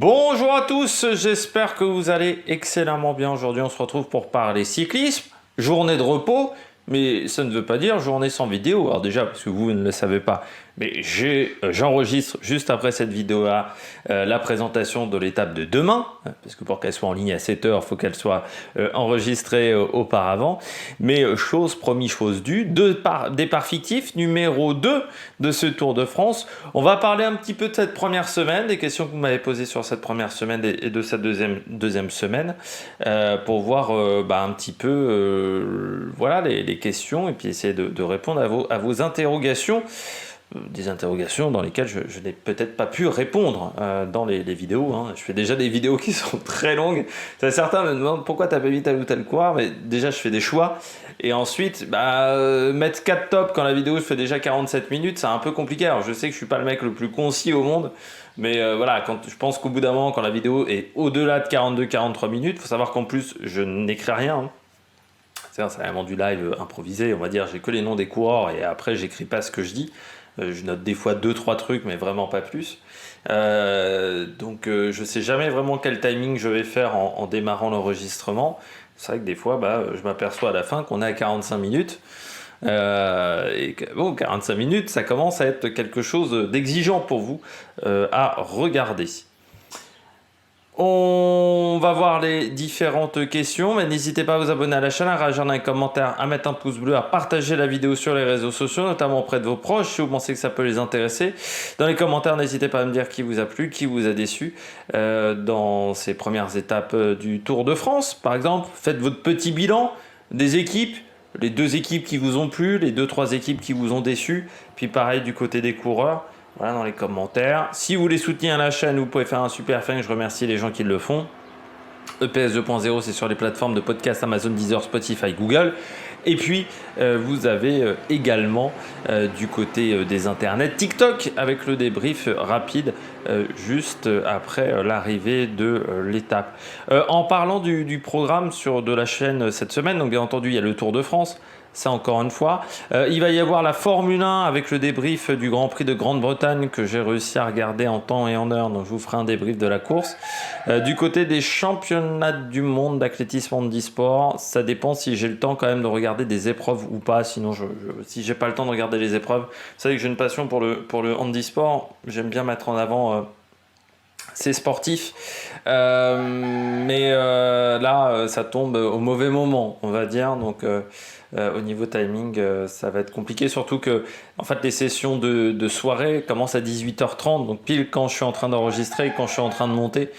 Bonjour à tous, j'espère que vous allez excellemment bien. Aujourd'hui, on se retrouve pour parler cyclisme, journée de repos, mais ça ne veut pas dire journée sans vidéo. Alors déjà, parce que vous ne le savez pas, mais j'enregistre juste après cette vidéo-là la présentation de l'étape de demain, parce que pour qu'elle soit en ligne à 7 heures, il faut qu'elle soit enregistrée auparavant. Mais chose promis, chose due, départ fictif numéro 2 de ce Tour de France. On va parler un petit peu de cette première semaine, des questions que vous m'avez posées sur cette première semaine et de cette deuxième semaine, pour voir un petit peu voilà, les questions et puis essayer de répondre à vos interrogations. Des interrogations dans lesquelles je n'ai peut-être pas pu répondre dans les vidéos. Hein. Je fais déjà des vidéos qui sont très longues. Certains me demandent pourquoi tu n'as pas mis tel ou tel coureur, mais déjà je fais des choix. Et ensuite, mettre 4 tops quand la vidéo fait déjà 47 minutes, c'est un peu compliqué. Alors je sais que je suis pas le mec le plus concis au monde, mais voilà, je pense qu'au bout d'un moment, quand la vidéo est au-delà de 42-43 minutes, il faut savoir qu'en plus, je n'écris rien. Hein. C'est vraiment du live improvisé, on va dire, j'ai que les noms des coureurs et après j'écris pas ce que je dis. Je note des fois 2-3 trucs, mais vraiment pas plus. Donc je sais jamais vraiment quel timing je vais faire en démarrant l'enregistrement. C'est vrai que des fois, je m'aperçois à la fin qu'on est à 45 minutes. Et que, 45 minutes, ça commence à être quelque chose d'exigeant pour vous à regarder. On va voir les différentes questions, mais n'hésitez pas à vous abonner à la chaîne, à réagir dans les commentaires, à mettre un pouce bleu, à partager la vidéo sur les réseaux sociaux, notamment auprès de vos proches, si vous pensez que ça peut les intéresser. Dans les commentaires, n'hésitez pas à me dire qui vous a plu, qui vous a déçu dans ces premières étapes du Tour de France. Par exemple, faites votre petit bilan des équipes, les 2 équipes qui vous ont plu, les 2-3 équipes qui vous ont déçu, puis pareil du côté des coureurs. Voilà, dans les commentaires. Si vous voulez soutenir la chaîne, vous pouvez faire un super fan. Je remercie les gens qui le font. EPS 2.0, c'est sur les plateformes de podcast Amazon, Deezer, Spotify, Google. Et puis, vous avez également du côté des internets TikTok avec le débrief rapide juste après l'arrivée de l'étape. En parlant du programme de la chaîne cette semaine, donc bien entendu, il y a le Tour de France. Ça encore une fois. Il va y avoir la Formule 1 avec le débrief du Grand Prix de Grande-Bretagne que j'ai réussi à regarder en temps et en heure. Donc je vous ferai un débrief de la course. Du côté des championnats du monde d'athlétisme handisport, ça dépend si j'ai le temps quand même de regarder des épreuves ou pas. Sinon, si j'ai pas le temps de regarder les épreuves, vous savez que j'ai une passion pour le handisport. J'aime bien mettre en avant ces sportifs. Mais là, ça tombe au mauvais moment, on va dire. Donc au niveau timing, ça va être compliqué, surtout que en fait, les sessions de soirée commencent à 18h30, donc pile quand je suis en train d'enregistrer et quand je suis en train de monter.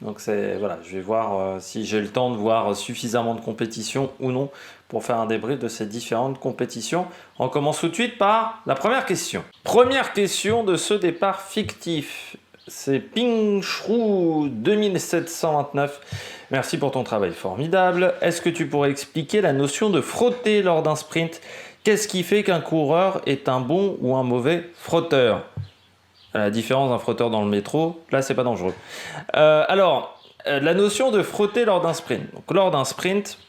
Donc voilà, je vais voir si j'ai le temps de voir suffisamment de compétitions ou non pour faire un débrief de ces différentes compétitions. On commence tout de suite par la première question. Première question de ce départ fictif. C'est Pingshru 2729. Merci pour ton travail formidable. Est-ce que tu pourrais expliquer la notion de frotter lors d'un sprint? Qu'est-ce qui fait qu'un coureur est un bon ou un mauvais frotteur? À la différence d'un frotteur dans le métro, là c'est pas dangereux. La notion de frotter lors d'un sprint. Donc, lors d'un sprint,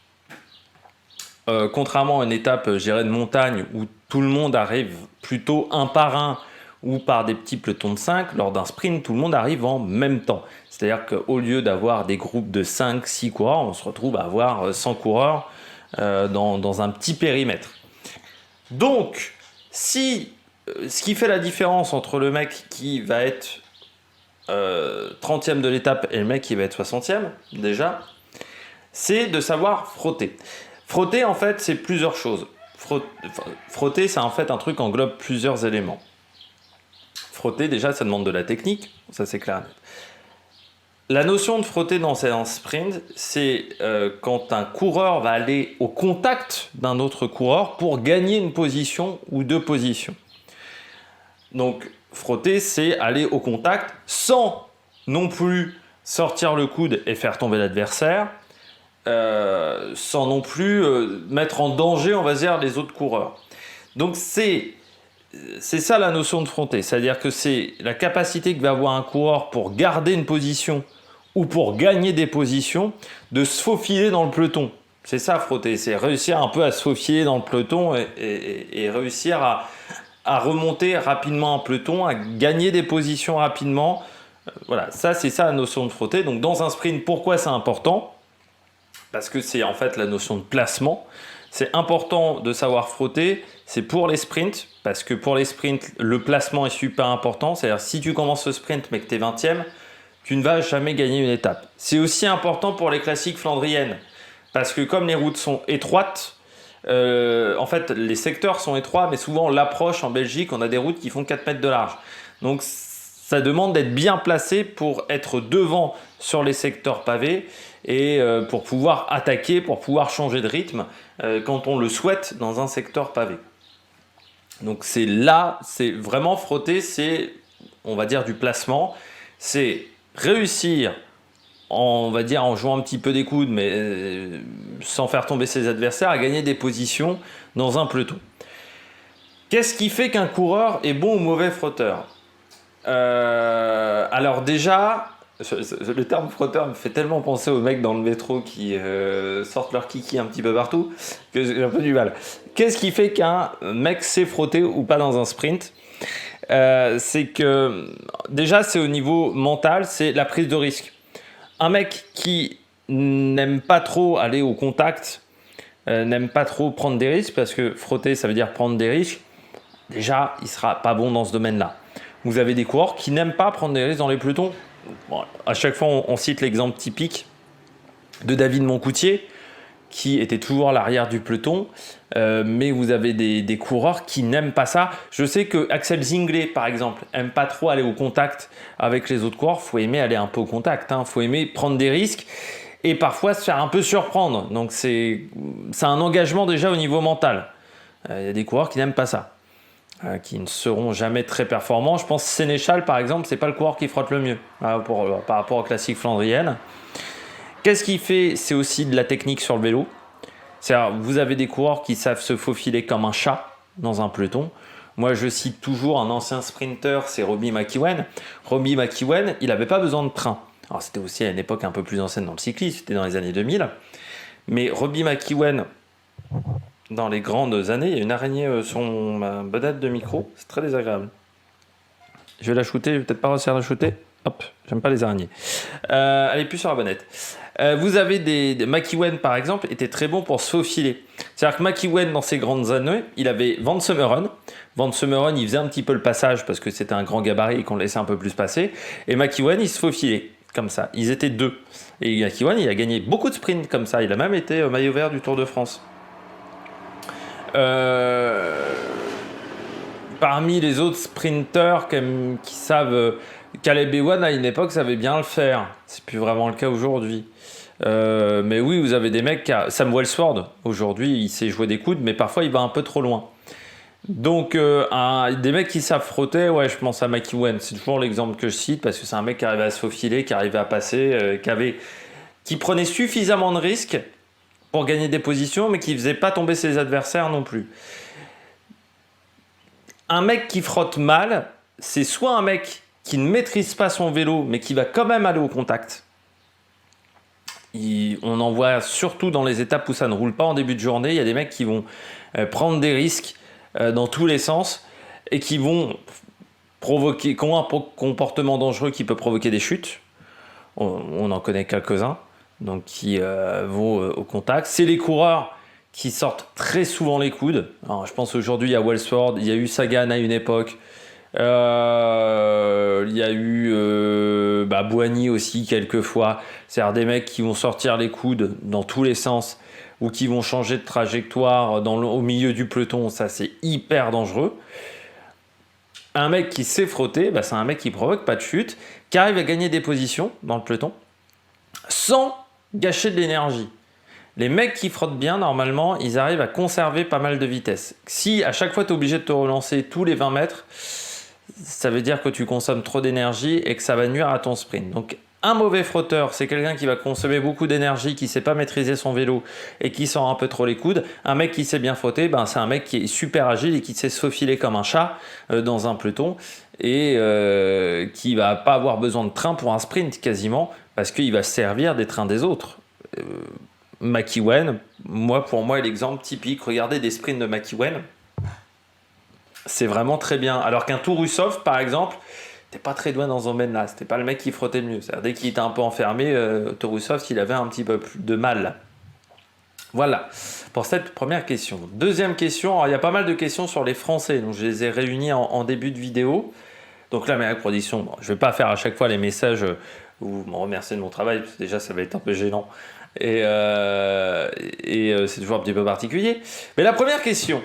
contrairement à une étape, de montagne où tout le monde arrive plutôt un par un ou par des petits pelotons de 5, lors d'un sprint, tout le monde arrive en même temps. C'est-à-dire qu'au lieu d'avoir des groupes de 5-6 coureurs, on se retrouve à avoir 100 coureurs dans un petit périmètre. Donc, ce qui fait la différence entre le mec qui va être 30e de l'étape et le mec qui va être 60e, déjà, c'est de savoir frotter. Frotter, en fait, c'est plusieurs choses. Frotter, c'est en fait un truc qui englobe plusieurs éléments. Frotter, déjà, ça demande de la technique, ça c'est clair. La notion de frotter dans un sprint, c'est quand un coureur va aller au contact d'un autre coureur pour gagner une position ou 2 positions. Donc, frotter, c'est aller au contact sans non plus sortir le coude et faire tomber l'adversaire, sans non plus mettre en danger, on va dire, les autres coureurs. Donc, c'est ça la notion de frotter, c'est-à-dire que c'est la capacité que va avoir un coureur pour garder une position ou pour gagner des positions, de se faufiler dans le peloton. C'est ça frotter, c'est réussir un peu à se faufiler dans le peloton et réussir à remonter rapidement un peloton, à gagner des positions rapidement Voilà, ça c'est ça la notion de frotter. Donc dans un sprint, pourquoi c'est important? Parce que c'est en fait la notion de placement. C'est important de savoir frotter, c'est pour les sprints, parce que pour les sprints, le placement est super important. C'est-à-dire si tu commences ce sprint mais que tu es 20e, tu ne vas jamais gagner une étape. C'est aussi important pour les classiques flandriennes, parce que comme les routes sont étroites, en fait les secteurs sont étroits, mais souvent l'approche en Belgique, on a des routes qui font 4 mètres de large. Donc ça demande d'être bien placé pour être devant sur les secteurs pavés et pour pouvoir attaquer, pour pouvoir changer de rythme quand on le souhaite dans un secteur pavé. Donc c'est là, c'est vraiment frotter, c'est, on va dire, du placement. C'est réussir, on va dire, en jouant un petit peu des coudes, mais sans faire tomber ses adversaires, à gagner des positions dans un peloton. Qu'est-ce qui fait qu'un coureur est bon ou mauvais frotteur? Alors déjà, le terme frotteur me fait tellement penser aux mecs dans le métro qui sortent leur kiki un petit peu partout que j'ai un peu du mal. Qu'est-ce qui fait qu'un mec sait frotter ou pas dans un sprint? C'est que déjà c'est au niveau mental, c'est la prise de risque. Un mec qui n'aime pas trop aller au contact, n'aime pas trop prendre des risques, parce que frotter ça veut dire prendre des risques, déjà il sera pas bon dans ce domaine-là. Vous avez des coureurs qui n'aiment pas prendre des risques dans les pelotons. Bon, à chaque fois, on cite l'exemple typique de David Moncoutier, qui était toujours à l'arrière du peloton, mais vous avez des coureurs qui n'aiment pas ça. Je sais que Axel Zinglet, par exemple, n'aime pas trop aller au contact avec les autres coureurs. Il faut aimer aller un peu au contact, il faut aimer prendre des risques et parfois se faire un peu surprendre. Donc c'est un engagement déjà au niveau mental. Il y a des coureurs qui n'aiment pas ça. Qui ne seront jamais très performants. Je pense que Sénéchal, par exemple, c'est pas le coureur qui frotte le mieux par rapport aux classiques flandriennes. Qu'est-ce qu'il fait? C'est aussi de la technique sur le vélo. C'est-à-dire, vous avez des coureurs qui savent se faufiler comme un chat dans un peloton. Moi, je cite toujours un ancien sprinter, c'est Robbie McEwen. Robbie McEwen, il n'avait pas besoin de train. Alors, c'était aussi à une époque un peu plus ancienne dans le cyclisme, c'était dans les années 2000. Mais Robbie McEwen, dans les grandes années, il y a une araignée sur ma bonnette de micro, c'est très désagréable. Je vais la shooter, je vais peut-être pas réussir à la shooter. Hop, j'aime pas les araignées. Elle est plus sur la bonnette. Vous avez McEwen par exemple était très bon pour se faufiler. C'est-à-dire que McEwen dans ses grandes années, il avait Van Summeren. Van Summeren, il faisait un petit peu le passage parce que c'était un grand gabarit et qu'on le laissait un peu plus passer. Et McEwen, il se faufilait comme ça. Ils étaient deux. Et McEwen, il a gagné beaucoup de sprints comme ça. Il a même été maillot vert du Tour de France. Parmi les autres sprinteurs qui savent, Caleb Ewan à une époque savait bien le faire. C'est plus vraiment le cas aujourd'hui. Mais oui, vous avez des mecs, Sam Welsford aujourd'hui il sait jouer des coudes, mais parfois il va un peu trop loin. Donc des mecs qui savent frotter, ouais, je pense à McEwen, c'est toujours l'exemple que je cite parce que c'est un mec qui arrivait à se faufiler, qui arrivait à passer, qui prenait suffisamment de risques pour gagner des positions, mais qui ne faisait pas tomber ses adversaires non plus. Un mec qui frotte mal, c'est soit un mec qui ne maîtrise pas son vélo, mais qui va quand même aller au contact. On en voit surtout dans les étapes où ça ne roule pas en début de journée. Il y a des mecs qui vont prendre des risques dans tous les sens et qui ont un comportement dangereux qui peut provoquer des chutes. On en connaît quelques-uns. Donc qui vont au contact. C'est les coureurs qui sortent très souvent les coudes. Alors, je pense aujourd'hui à Welsford, il y a eu Sagan à une époque, il y a eu Bouhanni aussi quelquefois. C'est-à-dire des mecs qui vont sortir les coudes dans tous les sens ou qui vont changer de trajectoire au milieu du peloton. Ça, c'est hyper dangereux. Un mec qui sait frotter, c'est un mec qui provoque pas de chute, qui arrive à gagner des positions dans le peloton sans gâcher de l'énergie. Les mecs qui frottent bien, normalement, ils arrivent à conserver pas mal de vitesse. Si à chaque fois tu es obligé de te relancer tous les 20 mètres, ça veut dire que tu consommes trop d'énergie et que ça va nuire à ton sprint. Donc un mauvais frotteur, c'est quelqu'un qui va consommer beaucoup d'énergie, qui ne sait pas maîtriser son vélo et qui sort un peu trop les coudes. Un mec qui sait bien frotter, c'est un mec qui est super agile et qui sait se faufiler comme un chat dans un peloton et qui va pas avoir besoin de train pour un sprint quasiment, parce qu'il va se servir des trains des autres. McEwen, pour moi, est l'exemple typique. Regardez des sprints de McEwen, c'est vraiment très bien. Alors qu'un Tourusov, par exemple, n'était pas très doué dans ce domaine-là. C'était pas le mec qui frottait le mieux. C'est-à-dire, dès qu'il était un peu enfermé, Torusov, il avait un petit peu plus de mal. Voilà pour cette première question. Deuxième question, alors, il y a pas mal de questions sur les Français, donc je les ai réunies en début de vidéo. Donc là, Meilleur Production, bon, je ne vais pas faire à chaque fois les messages où vous me remerciez de mon travail, parce que déjà ça va être un peu gênant. Et c'est toujours un petit peu particulier. Mais la première question,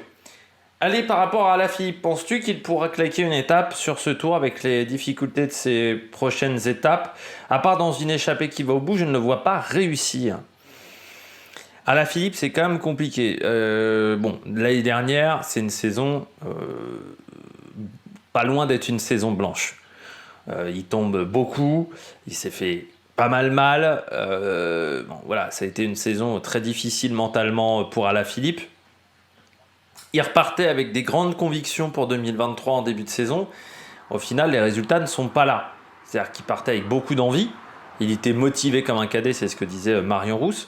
allez, par rapport à Alaphilippe, penses-tu qu'il pourra claquer une étape sur ce tour avec les difficultés de ses prochaines étapes? À part dans une échappée qui va au bout, je ne le vois pas réussir. Alaphilippe, c'est quand même compliqué. Bon, l'année dernière, c'est une saison pas loin d'être une saison blanche. Il tombe beaucoup, il s'est fait pas mal. Bon, voilà, ça a été une saison très difficile mentalement pour Alaphilippe. Il repartait avec des grandes convictions pour 2023 en début de saison. Au final, les résultats ne sont pas là. C'est-à-dire qu'il partait avec beaucoup d'envie. Il était motivé comme un cadet, c'est ce que disait Marion Rousse.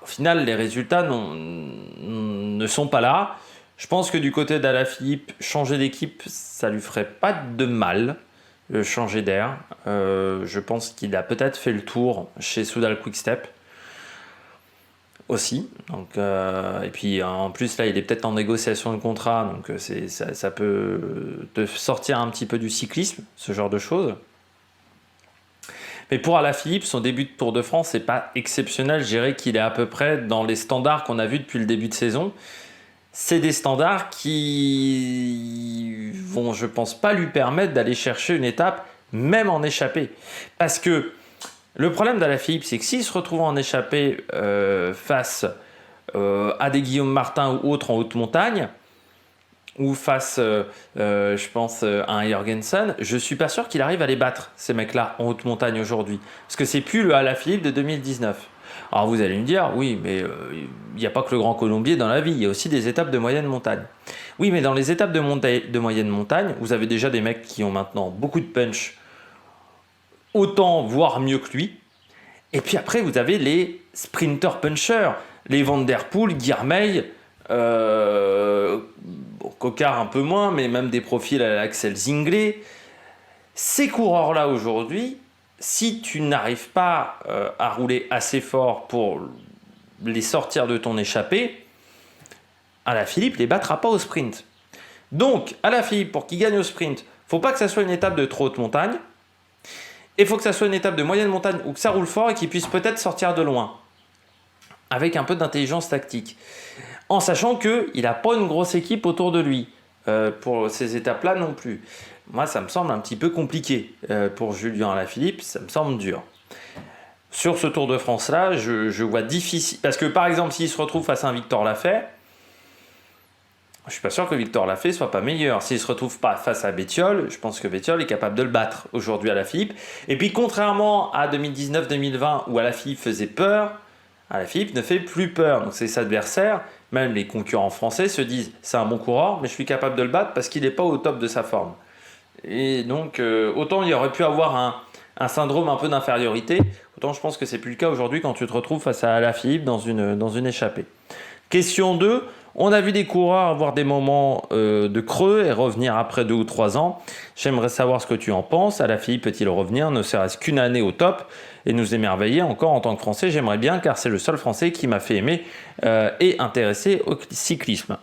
Au final, les résultats ne sont pas là. Je pense que du côté d'Alaphilippe, changer d'équipe, ça lui ferait pas de mal, changer d'air. Je pense qu'il a peut-être fait le tour chez Soudal Quick-Step aussi. Donc, et puis en plus, là, il est peut-être en négociation de contrat, donc ça peut te sortir un petit peu du cyclisme, ce genre de choses. Mais pour Alaphilippe, son début de Tour de France n'est pas exceptionnel. Je dirais qu'il est à peu près dans les standards qu'on a vus depuis le début de saison. C'est des standards qui vont, je pense, pas lui permettre d'aller chercher une étape, même en échappée. Parce que le problème d'Alaphilippe, c'est que s'il se retrouve en échappée face à des Guillaume Martin ou autres en haute montagne, ou face, je pense, à un Jorgensen, je suis pas sûr qu'il arrive à les battre, ces mecs-là, en haute montagne aujourd'hui. Parce que c'est plus le Alaphilippe de 2019. Alors vous allez me dire, oui, mais il n'y a pas que le Grand Colombier dans la vie, il y a aussi des étapes de moyenne montagne. Oui, mais dans les étapes de moyenne montagne, vous avez déjà des mecs qui ont maintenant beaucoup de punch, autant, voire mieux que lui. Et puis après, vous avez les sprinters punchers, les Van Der Poel, Guilherme, Cocard un peu moins, mais même des profils à l'Axel Zinglet. Ces coureurs-là aujourd'hui, si tu n'arrives pas à rouler assez fort pour les sortir de ton échappée, Alaphilippe les battra pas au sprint. Donc, Alaphilippe, pour qu'il gagne au sprint, faut pas que ça soit une étape de trop haute montagne, et il faut que ça soit une étape de moyenne montagne où que ça roule fort et qu'il puisse peut-être sortir de loin, avec un peu d'intelligence tactique. En sachant qu'il n'a pas une grosse équipe autour de lui pour ces étapes-là non plus. Moi, ça me semble un petit peu compliqué pour Julien Alaphilippe, ça me semble dur. Sur ce Tour de France-là, je vois difficile... Parce que par exemple, s'il se retrouve face à un Victor Lafay, je ne suis pas sûr que Victor Lafay ne soit pas meilleur. S'il ne se retrouve pas face à Bettiol, je pense que Bettiol est capable de le battre aujourd'hui à Alaphilippe. Et puis contrairement à 2019-2020 où Alaphilippe faisait peur, Alaphilippe ne fait plus peur. Donc ses adversaires, même les concurrents français, se disent c'est un bon coureur, mais je suis capable de le battre parce qu'il n'est pas au top de sa forme. Et donc autant il aurait pu avoir un syndrome un peu d'infériorité, autant je pense que c'est plus le cas aujourd'hui quand tu te retrouves face à Alaphilippe dans une échappée. Question 2, on a vu des coureurs avoir des moments de creux et revenir après 2 ou 3 ans. J'aimerais savoir ce que tu en penses. Alaphilippe peut-il revenir, ne serait-ce qu'une année au top et nous émerveiller encore en tant que Français? J'aimerais bien car c'est le seul Français qui m'a fait aimer et intéresser au cyclisme.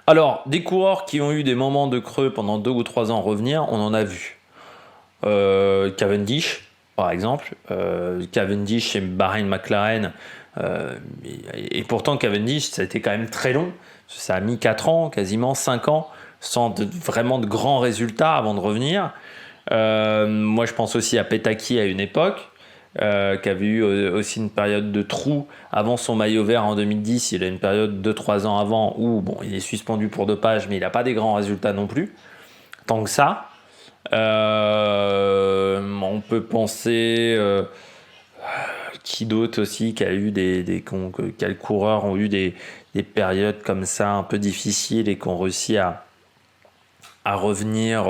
Alors, des coureurs qui ont eu des moments de creux pendant 2 ou 3 ans revenir, on en a vu. Cavendish, par exemple. Cavendish chez Bahreïn-McLaren. Et pourtant, Cavendish, ça a été quand même très long. Ça a mis 4 ans, quasiment 5 ans, sans vraiment de grands résultats avant de revenir. Moi, je pense aussi à Petaki à une époque. Qui avait eu aussi une période de trou avant son maillot vert en 2010. Il a une période de 2-3 ans avant où bon, il est suspendu pour dopage, mais il n'a pas des grands résultats non plus. Tant que ça. On peut penser qui d'autre aussi qui a eu quels coureurs ont eu des périodes comme ça un peu difficiles et qui ont réussi à revenir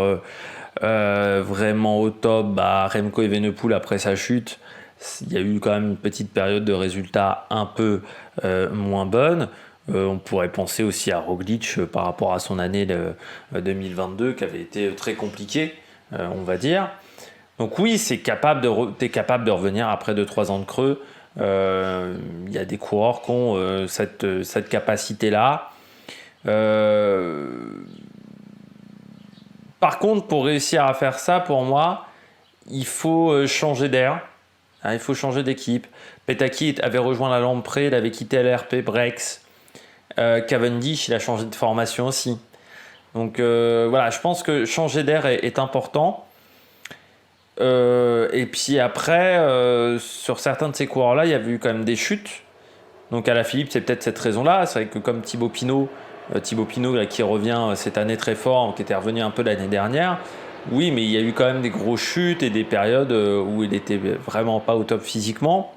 vraiment au top. Remco Evenepoel après sa chute, il y a eu quand même une petite période de résultats un peu moins bonne. On pourrait penser aussi à Roglic par rapport à son année 2022 qui avait été très compliquée, on va dire. Donc oui, t'es capable de revenir après 2-3 ans de creux. Il y a des coureurs qui ont cette capacité-là. Par contre, pour réussir à faire ça, pour moi, il faut changer d'air. Hein, il faut changer d'équipe. Petaki avait rejoint la Lamprey, il avait quitté LRP Brex. Cavendish, il a changé de formation aussi. Donc voilà, je pense que changer d'air est important. Et puis après, sur certains de ces coureurs-là, il y avait eu quand même des chutes. Donc Alaphilippe, c'est peut-être cette raison-là. C'est vrai que comme Thibaut Pinot là, qui revient cette année très fort, qui était revenu un peu l'année dernière, oui, mais il y a eu quand même des grosses chutes et des périodes où il était vraiment pas au top physiquement.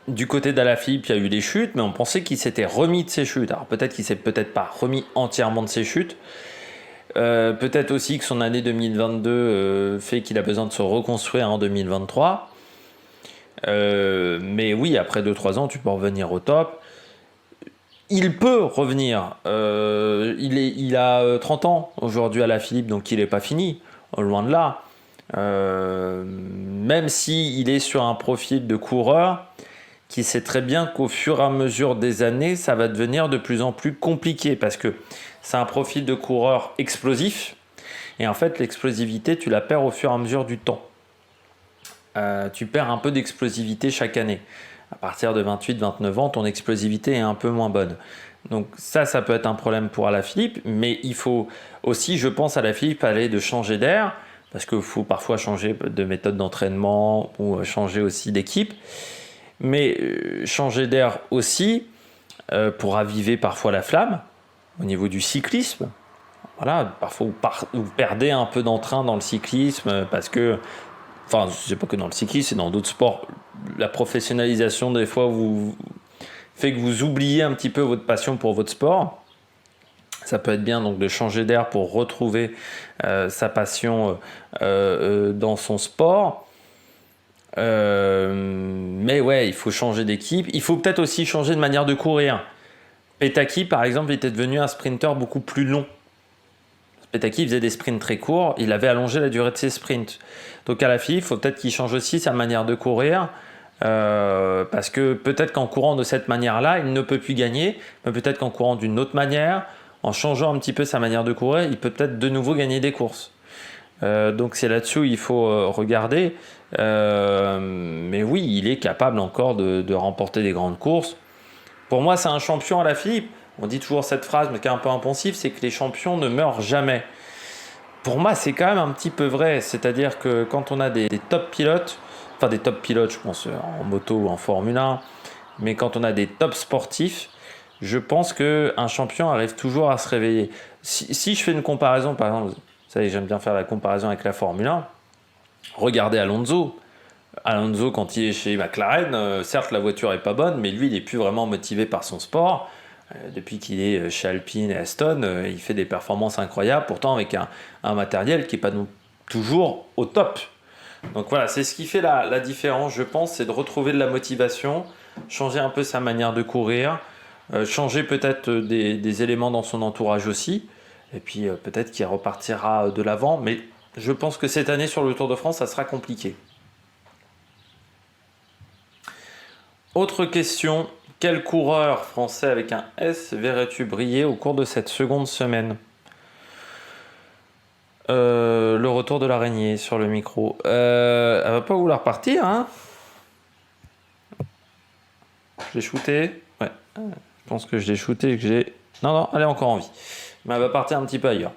Du côté d'Alaphilippe, il y a eu des chutes, mais on pensait qu'il s'était remis de ses chutes. Alors peut-être qu'il s'est peut-être pas remis entièrement de ses chutes. Peut-être aussi que son année 2022 fait qu'il a besoin de se reconstruire en 2023. Mais oui, après 2-3 ans, tu peux revenir au top. Il peut revenir. Il a 30 ans aujourd'hui Alaphilippe, donc il n'est pas fini. Loin de là. Même s'il est sur un profil de coureur qui sait très bien qu'au fur et à mesure des années, ça va devenir de plus en plus compliqué parce que c'est un profil de coureur explosif et en fait l'explosivité tu la perds au fur et à mesure du temps. Tu perds un peu d'explosivité chaque année. À partir de 28-29 ans, ton explosivité est un peu moins bonne. Donc ça peut être un problème pour Alaphilippe, mais il faut aussi, je pense, Alaphilippe aller de changer d'air parce qu'il faut parfois changer de méthode d'entraînement ou changer aussi d'équipe. Mais changer d'air aussi pour raviver parfois la flamme au niveau du cyclisme. Voilà, parfois vous perdez un peu d'entrain dans le cyclisme parce que, enfin, c'est pas que dans le cyclisme, c'est dans d'autres sports. La professionnalisation, des fois, fait que vous oubliez un petit peu votre passion pour votre sport. Ça peut être bien donc de changer d'air pour retrouver sa passion dans son sport. Mais ouais, il faut changer d'équipe. Il faut peut-être aussi changer de manière de courir. Petaki, par exemple, était devenu un sprinter beaucoup plus long. Petaki faisait des sprints très courts. Il avait allongé la durée de ses sprints. Donc à la fin, il faut peut-être qu'il change aussi sa manière de courir. Parce que peut-être qu'en courant de cette manière-là, il ne peut plus gagner. Mais peut-être qu'en courant d'une autre manière, en changeant un petit peu sa manière de courir, il peut peut-être de nouveau gagner des courses. Donc c'est là-dessus où il faut regarder. Mais oui, il est capable encore de remporter des grandes courses. Pour moi, c'est un champion Alaphilippe. On dit toujours cette phrase, mais qui est un peu impensif, c'est que les champions ne meurent jamais. Pour moi, c'est quand même un petit peu vrai. C'est-à-dire que quand on a des top pilotes, enfin des top pilotes, je pense en moto ou en Formule 1, mais quand on a des top sportifs, je pense qu'un champion arrive toujours à se réveiller. Si je fais une comparaison, par exemple, vous savez, j'aime bien faire la comparaison avec la Formule 1, regardez Alonso. Alonso, quand il est chez McLaren, certes la voiture est pas bonne, mais lui il est plus vraiment motivé par son sport. Depuis qu'il est chez Alpine et Aston, il fait des performances incroyables, pourtant avec un matériel qui n'est pas toujours au top. Donc voilà, c'est ce qui fait la différence, je pense, c'est de retrouver de la motivation, changer un peu sa manière de courir, changer peut-être des éléments dans son entourage aussi, et puis peut-être qu'il repartira de l'avant, mais je pense que cette année sur le Tour de France, ça sera compliqué. Autre question, quel coureur français avec un S verrais-tu briller au cours de cette seconde semaine ? Le retour de l'araignée sur le micro. Elle va pas vouloir partir, hein ? Je l'ai shooté. Ouais, je pense que je l'ai shooté et que j'ai... Non, elle est encore en vie. Mais elle va partir un petit peu ailleurs.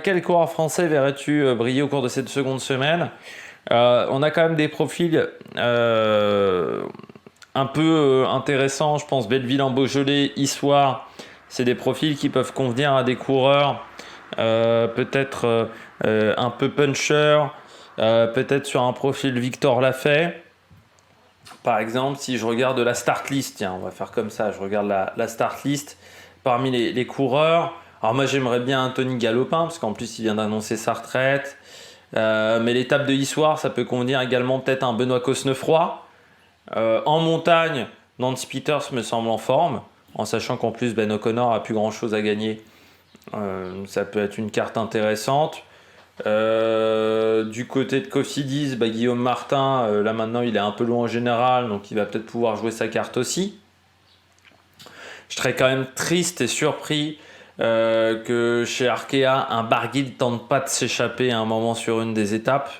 Quel coureur français verrais-tu briller au cours de cette seconde semaine ? On a quand même des profils un peu intéressants. Je pense Belleville en Beaujolais, Issoire. C'est des profils qui peuvent convenir à des coureurs peut-être un peu puncher, peut-être sur un profil Victor Lafay. Par exemple, si je regarde la start list, tiens, on va faire comme ça, je regarde la start list parmi les coureurs. Alors moi j'aimerais bien un Tony Galopin, parce qu'en plus il vient d'annoncer sa retraite. Mais l'étape de Issoire, ça peut convenir également peut-être un Benoît Cosnefroy. En montagne, Nance Peters me semble en forme. en sachant qu'en plus Ben O'Connor a plus grand chose à gagner. Ça peut être une carte intéressante. Du côté de Cofidis, Guillaume Martin, là maintenant il est un peu loin en général, donc il va peut-être pouvoir jouer sa carte aussi. Je serais quand même triste et surpris que chez Arkea, un Barguil tente pas de s'échapper à un moment sur une des étapes.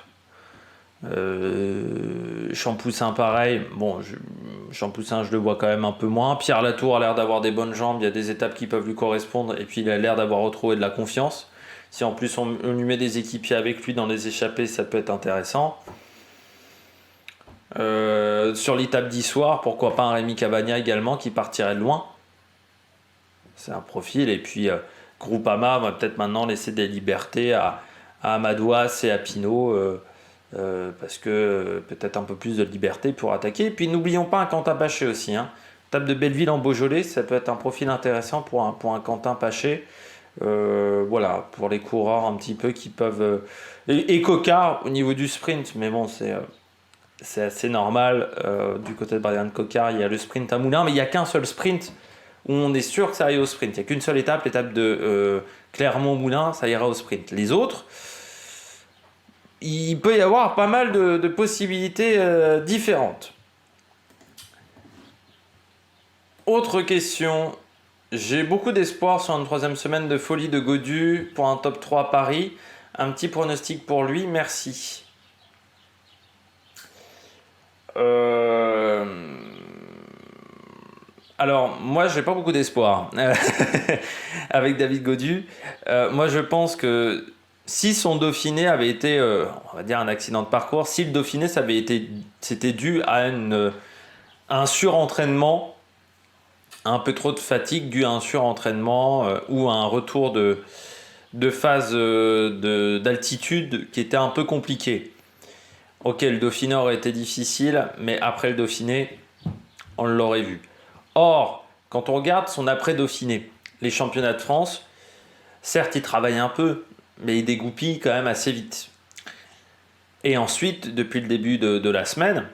Champoussin pareil, bon, Champoussin je le vois quand même un peu moins. Pierre Latour a l'air d'avoir des bonnes jambes, il y a des étapes qui peuvent lui correspondre et puis il a l'air d'avoir retrouvé de la confiance. Si en plus on lui met des équipiers avec lui dans les échappées, ça peut être intéressant. Sur l'étape d'Issoire, pourquoi pas un Rémi Cavagna également qui partirait de loin. C'est un profil. Et puis Groupama va peut-être maintenant laisser des libertés à Amadouas et à Pinot. Parce que peut-être un peu plus de liberté pour attaquer. Et puis n'oublions pas un Quentin Paché aussi. Tape de Belleville en Beaujolais, ça peut être un profil intéressant pour un Quentin Paché. Voilà, pour les coureurs un petit peu qui peuvent... Et Cocard au niveau du sprint, mais bon, c'est assez normal. Du côté de Brian Cocard, il y a le sprint à Moulins, mais il n'y a qu'un seul sprint où on est sûr que ça aille au sprint. Il n'y a qu'une seule étape, l'étape de Clermont-Moulins, ça ira au sprint. Les autres... il peut y avoir pas mal de possibilités différentes. Autre question. J'ai beaucoup d'espoir sur une troisième semaine de folie de Gaudu pour un top 3 à Paris. Un petit pronostic pour lui, merci. Alors, moi, j'ai pas beaucoup d'espoir avec David Gaudu. Moi, je pense que si son Dauphiné avait été, on va dire, un accident de parcours, si le Dauphiné, c'était dû à un surentraînement, un peu trop de fatigue dû à un surentraînement ou à un retour de phase d'altitude qui était un peu compliqué. Ok, le Dauphiné aurait été difficile, mais après le Dauphiné, on l'aurait vu. Or, quand on regarde son après-Dauphiné, les championnats de France, certes, il travaille un peu, mais il dégoupille quand même assez vite. Et ensuite, depuis le début de la semaine,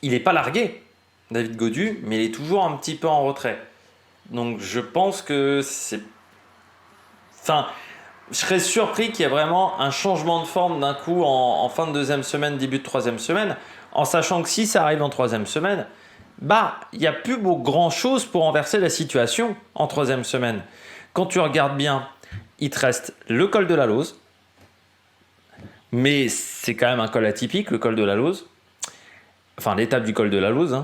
il n'est pas largué, David Gaudu, mais il est toujours un petit peu en retrait. Donc je pense que c'est... Enfin, je serais surpris qu'il y ait vraiment un changement de forme d'un coup en fin de deuxième semaine, début de troisième semaine, en sachant que si ça arrive en troisième semaine, il n'y a plus grand chose pour renverser la situation en troisième semaine. Quand tu regardes bien, il te reste le col de la Lose, mais c'est quand même un col atypique, le col de la Lose, enfin l'étape du col de la Lose,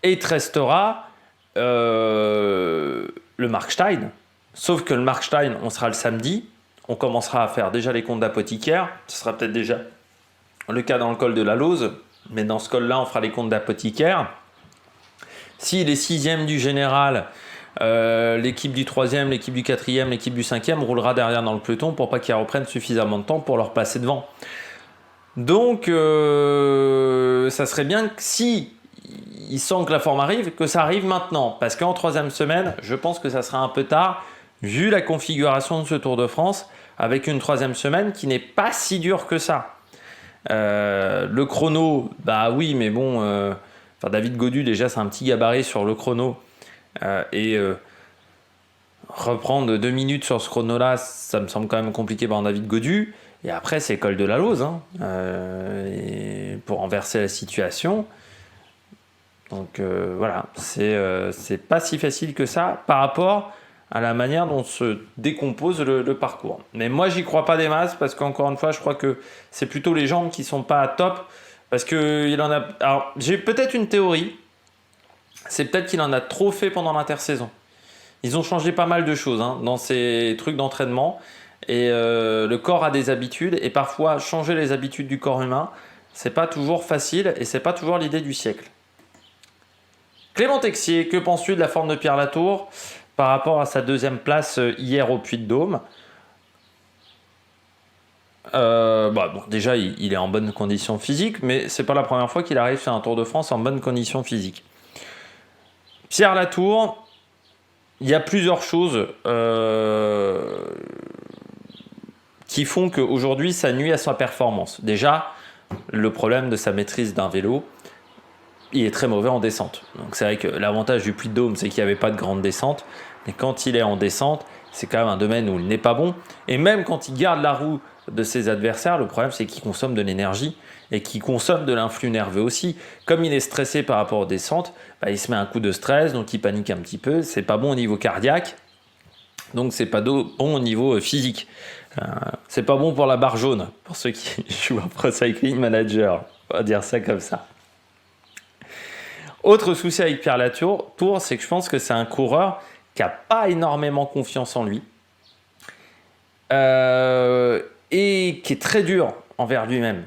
et il te restera le Markstein, sauf que le Markstein, on sera le samedi, on commencera à faire déjà les comptes d'apothicaire, ce sera peut-être déjà le cas dans le col de la Lose, mais dans ce col-là, on fera les comptes d'apothicaire. S'il est 6e du général, l'équipe du 3e, l'équipe du 4e, l'équipe du 5e roulera derrière dans le peloton pour pas qu'ils reprennent suffisamment de temps pour leur passer devant. Donc, ça serait bien que si il sent que la forme arrive, que ça arrive maintenant. Parce qu'en troisième semaine, je pense que ça sera un peu tard, vu la configuration de ce Tour de France, avec une troisième semaine qui n'est pas si dure que ça. Le chrono, oui, mais bon... David Gaudu, déjà, c'est un petit gabarit sur le chrono. Reprendre 2 minutes sur ce chrono-là, ça me semble quand même compliqué par David Gaudu. Et après, c'est col de la Lose et pour renverser la situation. Donc voilà, c'est pas si facile que ça par rapport à la manière dont se décompose le parcours. Mais moi, j'y crois pas des masses parce qu'encore une fois, je crois que c'est plutôt les jambes qui sont pas à top. Parce qu'il en a... Alors, j'ai peut-être une théorie. C'est peut-être qu'il en a trop fait pendant l'intersaison. Ils ont changé pas mal de choses dans ces trucs d'entraînement. Et le corps a des habitudes. Et parfois, changer les habitudes du corps humain, c'est pas toujours facile et c'est pas toujours l'idée du siècle. Clément Texier, que penses-tu de la forme de Pierre Latour par rapport à sa deuxième place hier au Puy-de-Dôme ? Déjà, il est en bonne condition physique, mais c'est pas la première fois qu'il arrive sur un Tour de France en bonne condition physique. Pierre Latour, il y a plusieurs choses qui font qu'aujourd'hui, ça nuit à sa performance. Déjà, le problème de sa maîtrise d'un vélo. il est très mauvais en descente. Donc c'est vrai que l'avantage du Puy-de-Dôme, c'est qu'il n'y avait pas de grande descente. Mais quand il est en descente, c'est quand même un domaine où il n'est pas bon. Et même quand il garde la roue de ses adversaires, le problème c'est qu'il consomme de l'énergie et qu'il consomme de l'influx nerveux aussi. Comme il est stressé par rapport aux descentes, il se met un coup de stress, donc il panique un petit peu. C'est pas bon au niveau cardiaque, donc c'est pas bon au niveau physique. C'est pas bon pour la barre jaune, pour ceux qui jouent en Pro Cycling Manager. On va dire ça comme ça. Autre souci avec Pierre Latour, c'est que je pense que c'est un coureur qui n'a pas énormément confiance en lui et qui est très dur envers lui-même.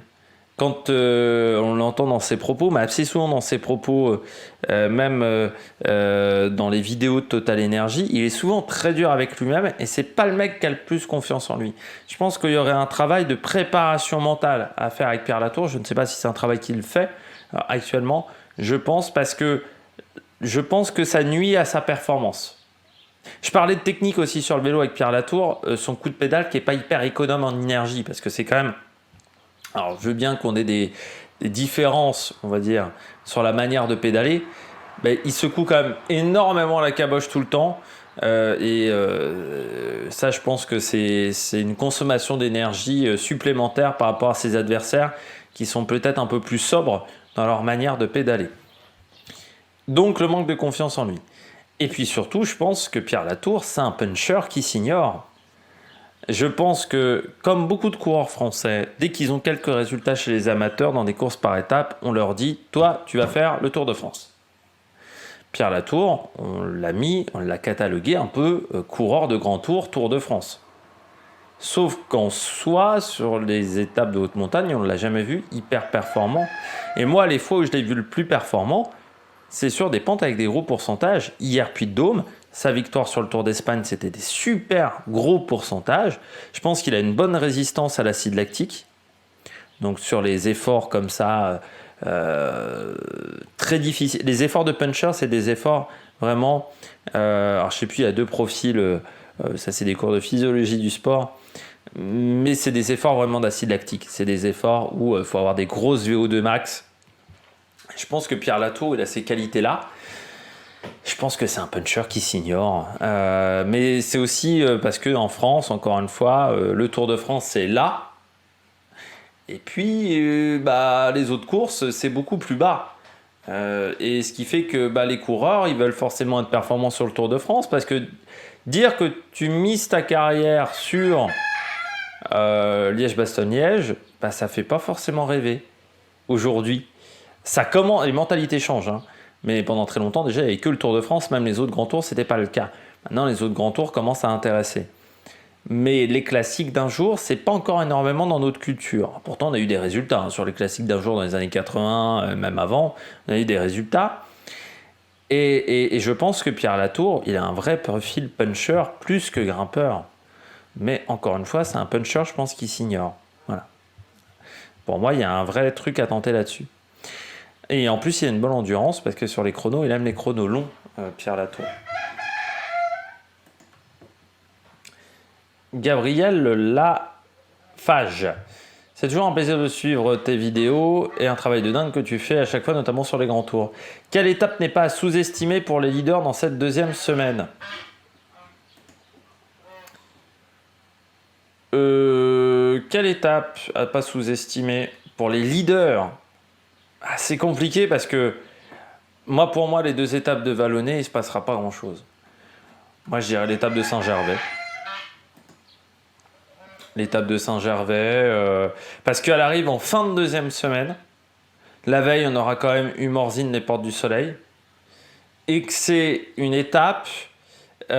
Quand on l'entend dans ses propos, mais assez souvent dans ses propos, même dans les vidéos de Total Energy, il est souvent très dur avec lui-même et c'est pas le mec qui a le plus confiance en lui. Je pense qu'il y aurait un travail de préparation mentale à faire avec Pierre Latour. Je ne sais pas si c'est un travail qu'il fait actuellement. Je pense que ça nuit à sa performance. Je parlais de technique aussi sur le vélo avec Pierre Latour, son coup de pédale qui n'est pas hyper économe en énergie parce que c'est quand même... Alors je veux bien qu'on ait des différences, on va dire, sur la manière de pédaler, mais il secoue quand même énormément la caboche tout le temps ça je pense que c'est une consommation d'énergie supplémentaire par rapport à ses adversaires qui sont peut-être un peu plus sobres dans leur manière de pédaler. Donc le manque de confiance en lui. Et puis surtout, je pense que Pierre Latour, c'est un puncher qui s'ignore. Je pense que, comme beaucoup de coureurs français, dès qu'ils ont quelques résultats chez les amateurs dans des courses par étapes, on leur dit « Toi, tu vas faire le Tour de France ». Pierre Latour, on l'a catalogué un peu coureur de grand tour, Tour de France. Sauf qu'en soi, sur les étapes de haute montagne, on ne l'a jamais vu hyper performant. Et moi, les fois où je l'ai vu le plus performant, c'est sur des pentes avec des gros pourcentages. Hier, Puy-de-Dôme, sa victoire sur le Tour d'Espagne, c'était des super gros pourcentages. Je pense qu'il a une bonne résistance à l'acide lactique. Donc sur les efforts comme ça, très difficiles. Les efforts de puncher, c'est des efforts vraiment... alors je sais plus, il y a deux profils. Ça, c'est des cours de physiologie du sport. Mais c'est des efforts vraiment d'acide lactique. C'est des efforts où il faut avoir des grosses VO2 max. Je pense que Pierre Latour, il a ces qualités-là. Je pense que c'est un puncher qui s'ignore. Mais c'est aussi parce qu'en France, encore une fois, le Tour de France, c'est là. Et puis, les autres courses, c'est beaucoup plus bas. Et ce qui fait que les coureurs, ils veulent forcément être performants sur le Tour de France. Parce que dire que tu mises ta carrière sur Liège-Bastogne-Liège, ça fait pas forcément rêver aujourd'hui. Les mentalités changent, hein. Mais pendant très longtemps, déjà, il n'y avait que le Tour de France, même les autres grands tours, ce n'était pas le cas. Maintenant, les autres grands tours commencent à intéresser. Mais les classiques d'un jour, c'est pas encore énormément dans notre culture. Pourtant, on a eu des résultats sur les classiques d'un jour dans les années 80, même avant, on a eu des résultats. Et je pense que Pierre Latour, il a un vrai profil puncher plus que grimpeur. Mais encore une fois, c'est un puncher, je pense, qui s'ignore. Voilà. Pour moi, il y a un vrai truc à tenter là-dessus. Et en plus, il a une bonne endurance parce que sur les chronos, il aime les chronos longs, Pierre Latour. Gabriel Lafage. C'est toujours un plaisir de suivre tes vidéos et un travail de dingue que tu fais à chaque fois, notamment sur les grands tours. Quelle étape n'est pas à sous-estimer pour les leaders dans cette deuxième semaine ? Quelle étape à pas sous-estimer pour les leaders ? C'est compliqué parce que pour moi, les deux étapes de Vallonné, il ne se passera pas grand-chose. Moi, je dirais l'étape de Saint-Gervais. L'étape de Saint-Gervais, parce qu'elle arrive en fin de deuxième semaine. La veille, on aura quand même eu Morzine, les Portes du Soleil. Et que c'est une étape où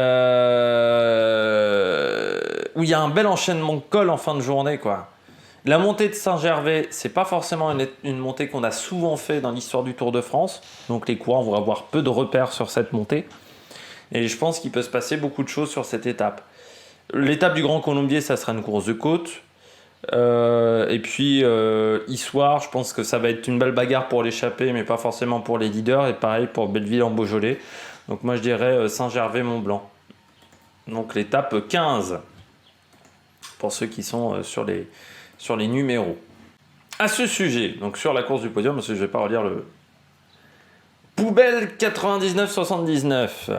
il y a un bel enchaînement de cols en fin de journée, quoi. La montée de Saint-Gervais, c'est pas forcément une montée qu'on a souvent fait dans l'histoire du Tour de France. Donc les coureurs vont avoir peu de repères sur cette montée. Et je pense qu'il peut se passer beaucoup de choses sur cette étape. L'étape du Grand Colombier, ça sera une course de côte. Et puis, Issoire, je pense que ça va être une belle bagarre pour l'échappée, mais pas forcément pour les leaders. Et pareil pour Belleville en Beaujolais. Donc moi, je dirais Saint-Gervais-Mont-Blanc. Donc l'étape 15, pour ceux qui sont sur les numéros. À ce sujet, donc sur la course du podium, parce que je ne vais pas relire Poubelle 9979.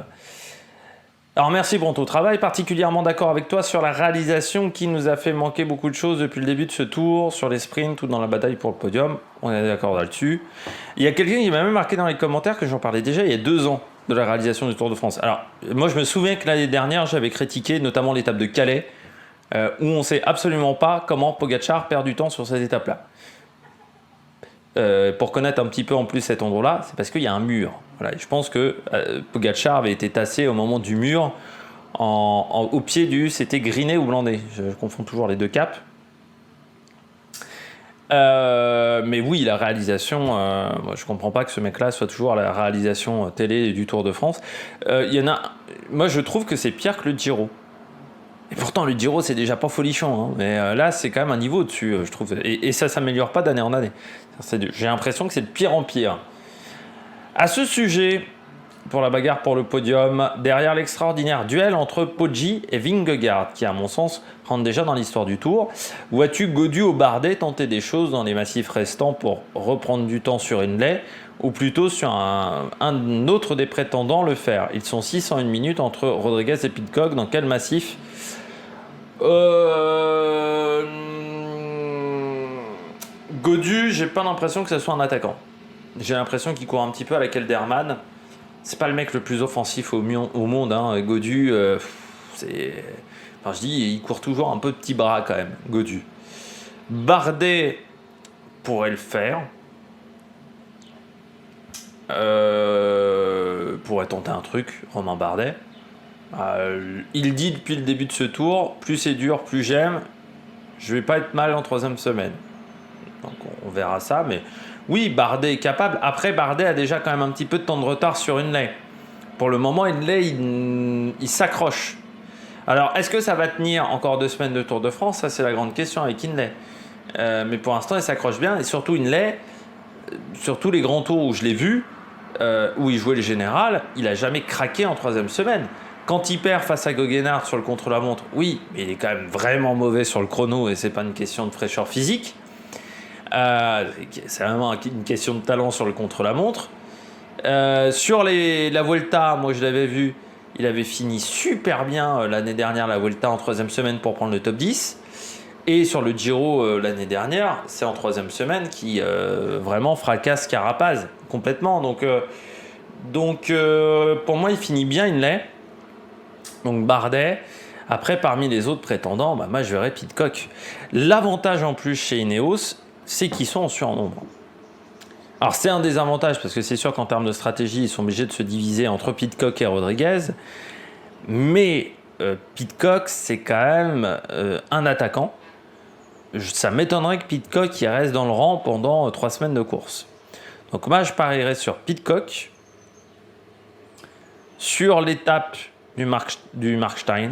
Alors merci pour ton travail, particulièrement d'accord avec toi sur la réalisation qui nous a fait manquer beaucoup de choses depuis le début de ce tour, sur les sprints ou dans la bataille pour le podium. On est d'accord là-dessus. Il y a quelqu'un qui m'a même marqué dans les commentaires que j'en parlais déjà il y a 2 ans de la réalisation du Tour de France. Alors moi je me souviens que l'année dernière j'avais critiqué notamment l'étape de Calais où on ne sait absolument pas comment Pogačar perd du temps sur cette étape-là. Pour connaître un petit peu en plus cet endroit-là, c'est parce qu'il y a un mur. Voilà, je pense que Pogačar avait été tassé au moment du mur, au pied du... C'était Griné ou Blandé, je confonds toujours les 2 caps. Mais oui, la réalisation, moi, je comprends pas que ce mec-là soit toujours à la réalisation télé du Tour de France. Moi, je trouve que c'est pire que le Giro. Et pourtant, le Giro, c'est déjà pas folichon, hein. Mais là, c'est quand même un niveau au-dessus, je trouve. Et ça s'améliore pas d'année en année. J'ai l'impression que c'est de pire en pire. À ce sujet, pour la bagarre pour le podium, derrière l'extraordinaire duel entre Poggi et Vingegaard, qui à mon sens rentre déjà dans l'histoire du Tour, vois-tu Gaudu ou Bardet tenter des choses dans les massifs restants pour reprendre du temps sur Hindley, ou plutôt sur un autre des prétendants le faire? Ils sont 601 minutes entre Rodriguez et Pidcock. Dans quel massif? Gaudu, j'ai pas l'impression que ce soit un attaquant. J'ai l'impression qu'il court un petit peu à la Kelderman. C'est pas le mec le plus offensif au monde, hein. Gaudu, c'est... Enfin, je dis, il court toujours un peu de petit bras quand même, Gaudu. Bardet pourrait le faire. Pourrait tenter un truc, Romain Bardet. Il dit depuis le début de ce tour, plus c'est dur, plus j'aime. Je vais pas être mal en 3e semaine. Donc on verra ça, mais oui, Bardet est capable. Après, Bardet a déjà quand même un petit peu de temps de retard sur Hindley. Pour le moment, Hindley, il s'accroche. Alors, est-ce que ça va tenir encore 2 semaines de Tour de France? Ça, c'est la grande question avec Hindley. Mais pour l'instant, il s'accroche bien. Et surtout, Hindley, sur tous les grands tours où je l'ai vu, où il jouait le général, il n'a jamais craqué en 3e semaine. Quand il perd face à Goguenard sur le contre-la-montre, oui, mais il est quand même vraiment mauvais sur le chrono et c'est pas une question de fraîcheur physique. C'est vraiment une question de talent sur le contre-la-montre. Sur la Vuelta, moi je l'avais vu, il avait fini super bien l'année dernière la Vuelta en 3e semaine pour prendre le top 10. Et sur le Giro l'année dernière, c'est en 3e semaine qui vraiment fracasse Carapaz complètement. Donc pour moi, il finit bien Hindley. Donc Bardet. Après, parmi les autres prétendants, moi je verrais Pidcock. L'avantage en plus chez Ineos, c'est qu'ils sont en surnombre. Alors c'est un désavantage parce que c'est sûr qu'en termes de stratégie, ils sont obligés de se diviser entre Pidcock et Rodriguez. Mais Pidcock, c'est quand même un attaquant. Ça m'étonnerait que Pidcock il reste dans le rang pendant 3 semaines de course. Donc moi, je parierais sur Pidcock, sur l'étape du Markstein,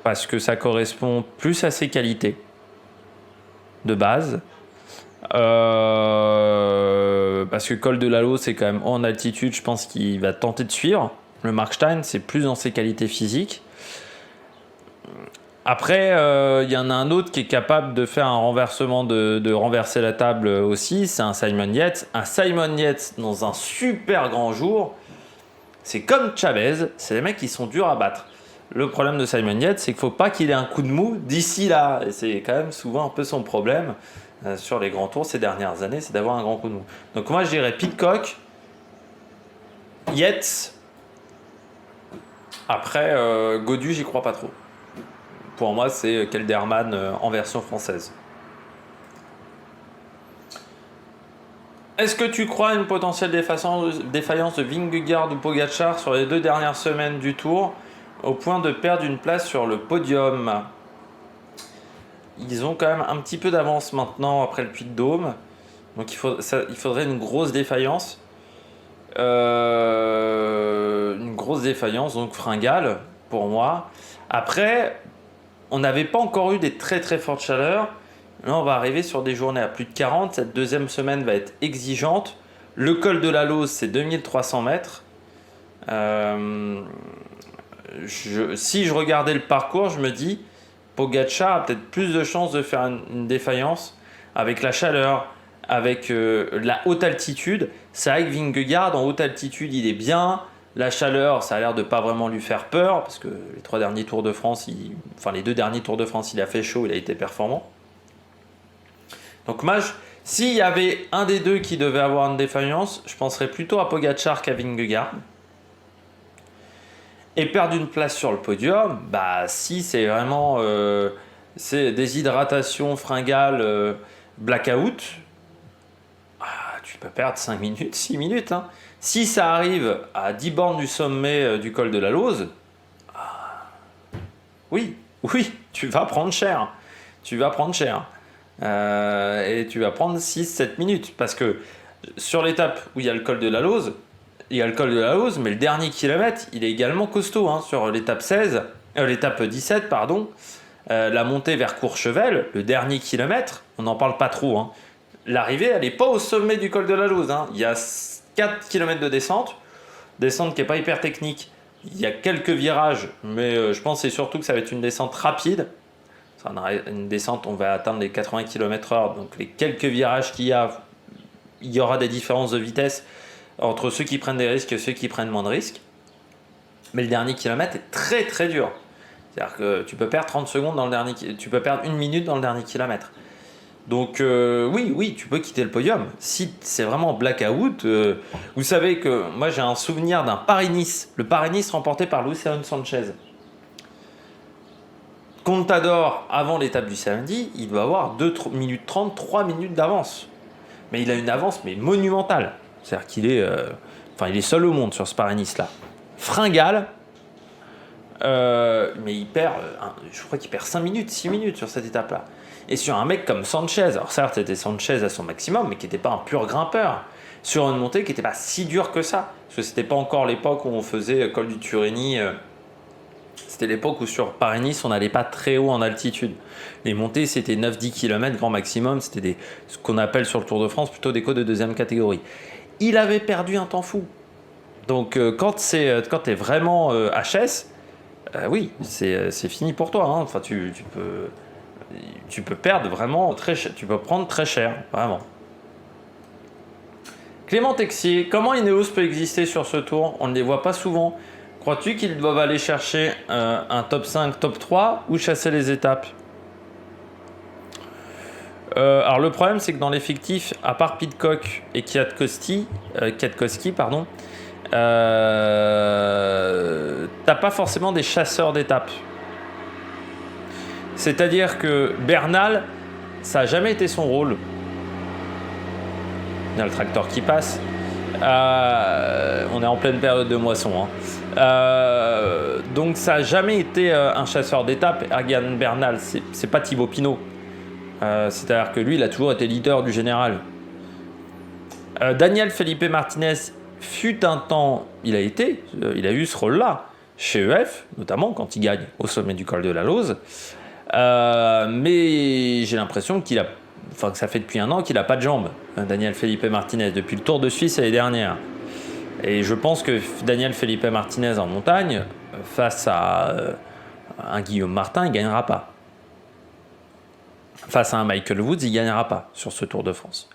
parce que ça correspond plus à ses qualités de base. Parce que Col de Lalo, c'est quand même en altitude, je pense qu'il va tenter de suivre. Le Markstein, c'est plus dans ses qualités physiques. Après, il y en a un autre qui est capable de faire un renversement, de renverser la table aussi, c'est un Simon Yates. Un Simon Yates dans un super grand jour, c'est comme Chavez, c'est des mecs qui sont durs à battre. Le problème de Simon Yates, c'est qu'il ne faut pas qu'il ait un coup de mou d'ici là. Et c'est quand même souvent un peu son problème sur les grands tours ces dernières années, c'est d'avoir un grand coup de mou. Donc moi, je dirais Pidcock, Yates. Après, Gaudu, j'y crois pas trop. Pour moi, c'est Kelderman en version française. Est-ce que tu crois à une potentielle défaillance de Vingegaard ou Pogačar sur les 2 dernières semaines du Tour, au point de perdre une place sur le podium? Ils ont quand même un petit peu d'avance maintenant après le Puy-de-Dôme. Donc il faudrait une grosse défaillance. Une grosse défaillance, donc fringale pour moi. Après, on n'avait pas encore eu des très très fortes chaleurs. Là, on va arriver sur des journées à plus de 40. Cette 2e semaine va être exigeante. Le col de la Lose, c'est 2300 mètres. Si je regardais le parcours, je me dis Pogačar a peut-être plus de chances de faire une défaillance avec la chaleur, avec la haute altitude. C'est vrai que Vingegaard, en haute altitude, il est bien. La chaleur, ça a l'air de pas vraiment lui faire peur, parce que les 3 derniers Tours de France, les 2 derniers Tours de France, il a fait chaud, il a été performant. Donc s'il y avait un des deux qui devait avoir une défaillance, je penserais plutôt à Pogačar qu'à Vingegaard. Et perdre une place sur le podium, si c'est vraiment c'est déshydratation, fringale, blackout, tu peux perdre 5 minutes, 6 minutes. Hein. Si ça arrive à 10 bornes du sommet du col de la Lauze, oui, tu vas prendre cher. Tu vas prendre cher. Et tu vas prendre 6-7 minutes. Parce que sur l'étape où il y a le col de la Lauze, mais le dernier kilomètre, il est également costaud. Hein, sur l'étape 17, pardon. La montée vers Courchevel, le dernier kilomètre, on n'en parle pas trop. Hein. L'arrivée, elle n'est pas au sommet du col de la Lauze. Hein. Il y a 4 km de descente qui n'est pas hyper technique. Il y a quelques virages, mais je pense que c'est surtout que ça va être une descente rapide. Une descente, on va atteindre les 80 km/h. Donc les quelques virages qu'il y a, il y aura des différences de vitesse entre ceux qui prennent des risques et ceux qui prennent moins de risques. Mais le dernier kilomètre est très très dur. C'est-à-dire que tu peux perdre 30 secondes tu peux perdre 1 minute dans le dernier kilomètre. Donc oui, tu peux quitter le podium. Si c'est vraiment blackout, vous savez que moi j'ai un souvenir d'un Paris-Nice. Le Paris-Nice remporté par Luis León Sanchez. Contador, avant l'étape du samedi, il doit avoir 2 minutes 30, 3 minutes d'avance. Mais il a une avance monumentale. C'est-à-dire qu'il est, il est seul au monde sur ce Paris-Nice-là. Fringale, mais il perd, je crois qu'il perd 5 minutes, 6 minutes sur cette étape-là. Et sur un mec comme Sanchez, alors certes c'était Sanchez à son maximum, mais qui n'était pas un pur grimpeur, sur une montée qui n'était pas si dure que ça. Parce que c'était pas encore l'époque où on faisait col du Turini. C'était l'époque où sur Paris-Nice, on n'allait pas très haut en altitude. Les montées, c'était 9-10 km grand maximum. C'était ce qu'on appelle sur le Tour de France plutôt des côtes de deuxième catégorie. Il avait perdu un temps fou. Donc quand t'es vraiment HS, oui, c'est fini pour toi. Hein. Enfin, tu peux perdre vraiment très cher. Tu peux prendre très cher, vraiment. Clément Texier, comment Ineos peut exister sur ce tour? On ne les voit pas souvent. Crois-tu qu'ils doivent aller chercher un top 5, top 3 ou chasser les étapes? Alors le problème, c'est que dans l'effectif, à part Pidcock et Kwiatkowski, t'as pas forcément des chasseurs d'étapes. C'est-à-dire que Bernal, ça n'a jamais été son rôle. Il y a le tracteur qui passe. On est en pleine période de moisson. Hein. Donc ça n'a jamais été un chasseur d'étapes. Egan Bernal, c'est pas Thibaut Pinot. C'est-à-dire que lui, il a toujours été leader du général. Daniel Felipe Martinez fut un temps, il a eu ce rôle-là chez EF, notamment quand il gagne au sommet du col de la Lauze. Mais j'ai l'impression que ça fait depuis un an qu'il n'a pas de jambes, Daniel Felipe Martinez, depuis le Tour de Suisse l'année dernière. Et je pense que Daniel Felipe Martinez en montagne, face à un Guillaume Martin, il ne gagnera pas. Face à un Michael Woods, il ne gagnera pas sur ce Tour de France.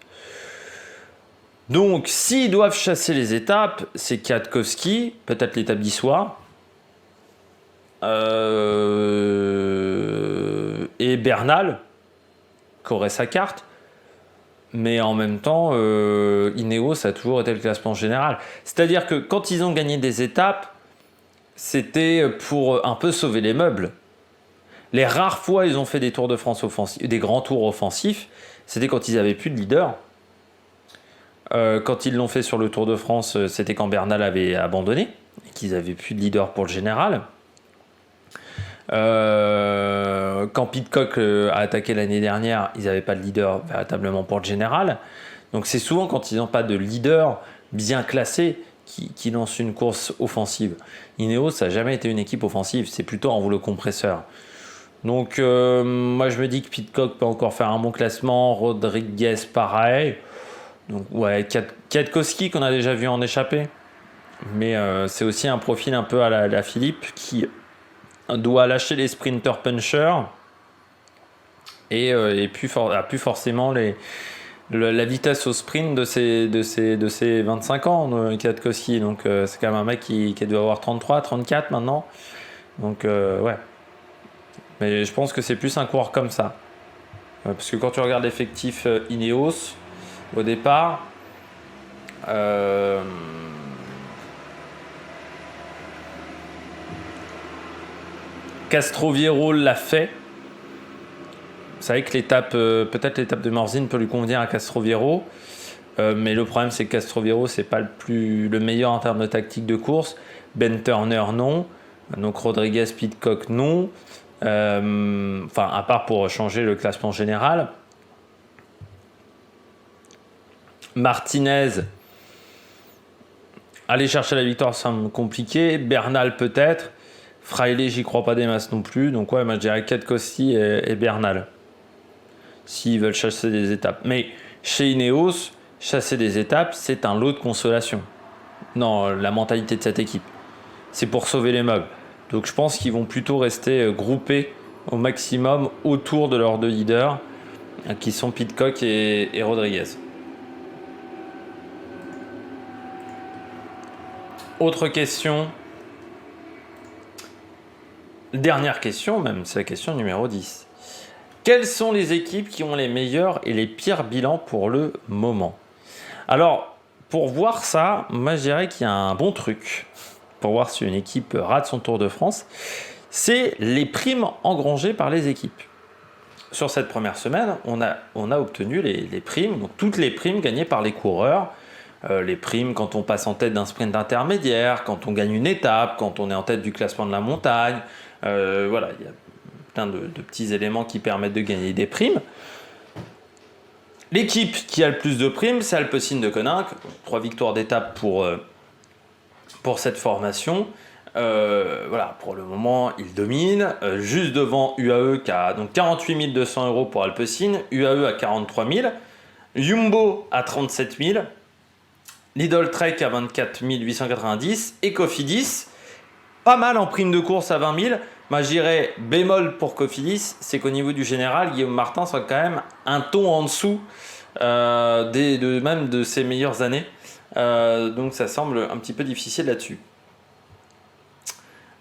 Donc, s'ils doivent chasser les étapes, c'est Kwiatkowski, peut-être l'étape d'Issoire, et Bernal, qui aurait sa carte. Mais en même temps, Ineos a toujours été le classement général. C'est-à-dire que quand ils ont gagné des étapes, c'était pour un peu sauver les meubles. Les rares fois ils ont fait des Tours de France offensifs, des grands tours offensifs, c'était quand ils n'avaient plus de leader. Quand ils l'ont fait sur le Tour de France, c'était quand Bernal avait abandonné et qu'ils n'avaient plus de leader pour le général. Quand Pidcock a attaqué l'année dernière, ils n'avaient pas de leader véritablement pour le général. Donc c'est souvent quand ils n'ont pas de leader bien classé qui lancent une course offensive. Ineos, ça n'a jamais été une équipe offensive, c'est plutôt en rouleau compresseur. Donc moi je me dis que Pidcock peut encore faire un bon classement, Rodriguez pareil. Donc ouais, Kwiatkowski qu'on a déjà vu en échappée. Mais c'est aussi un profil un peu à la Philippe qui doit lâcher les sprinters punchers et a plus forcément la vitesse au sprint de ses 25 ans, Kwiatkowski. Donc c'est quand même un mec qui doit avoir 33, 34 maintenant. Donc ouais. Mais je pense que c'est plus un coureur comme ça. Parce que quand tu regardes l'effectif Ineos, au départ, Castroviero l'a fait. Vous savez que peut-être l'étape de Morzine peut lui convenir à Castroviero. Mais le problème, c'est que Castroviero, c'est pas le meilleur en termes de tactique de course. Ben Turner, non. Donc Rodriguez, Pidcock, non. Enfin, à part pour changer le classement général. Martinez, aller chercher la victoire semble compliqué. Bernal peut-être. Fraile, j'y crois pas des masses non plus. Donc ouais, moi je dirais Kwiatkowski et Bernal. S'ils veulent chasser des étapes. Mais chez Ineos, chasser des étapes, c'est un lot de consolation. Non, la mentalité de cette équipe. C'est pour sauver les meubles. Donc je pense qu'ils vont plutôt rester groupés au maximum autour de leurs deux leaders, qui sont Pidcock et Rodriguez. Autre question. Dernière question, même, c'est la question numéro 10. Quelles sont les équipes qui ont les meilleurs et les pires bilans pour le moment? Alors, pour voir ça, moi je dirais qu'il y a un bon truc pour voir si une équipe rate son Tour de France, c'est les primes engrangées par les équipes. Sur cette première semaine, on a obtenu les primes, donc toutes les primes gagnées par les coureurs. Les primes quand on passe en tête d'un sprint intermédiaire, quand on gagne une étape, quand on est en tête du classement de la montagne. Voilà, il y a plein de petits éléments qui permettent de gagner des primes. L'équipe qui a le plus de primes, c'est Alpecin de Koninck. 3 victoires d'étape pour cette formation. Voilà, pour le moment, il domine. Juste devant UAE qui a donc 48 200 € pour Alpecin, UAE à 43 000, Jumbo à 37 000, Lidl Trek à 24 890 et Cofidis, pas mal en prime de course à 20 000. Moi, je dirais bémol pour Cofidis, c'est qu'au niveau du général, Guillaume Martin soit quand même un ton en dessous même de ses meilleures années. Donc ça semble un petit peu difficile là-dessus.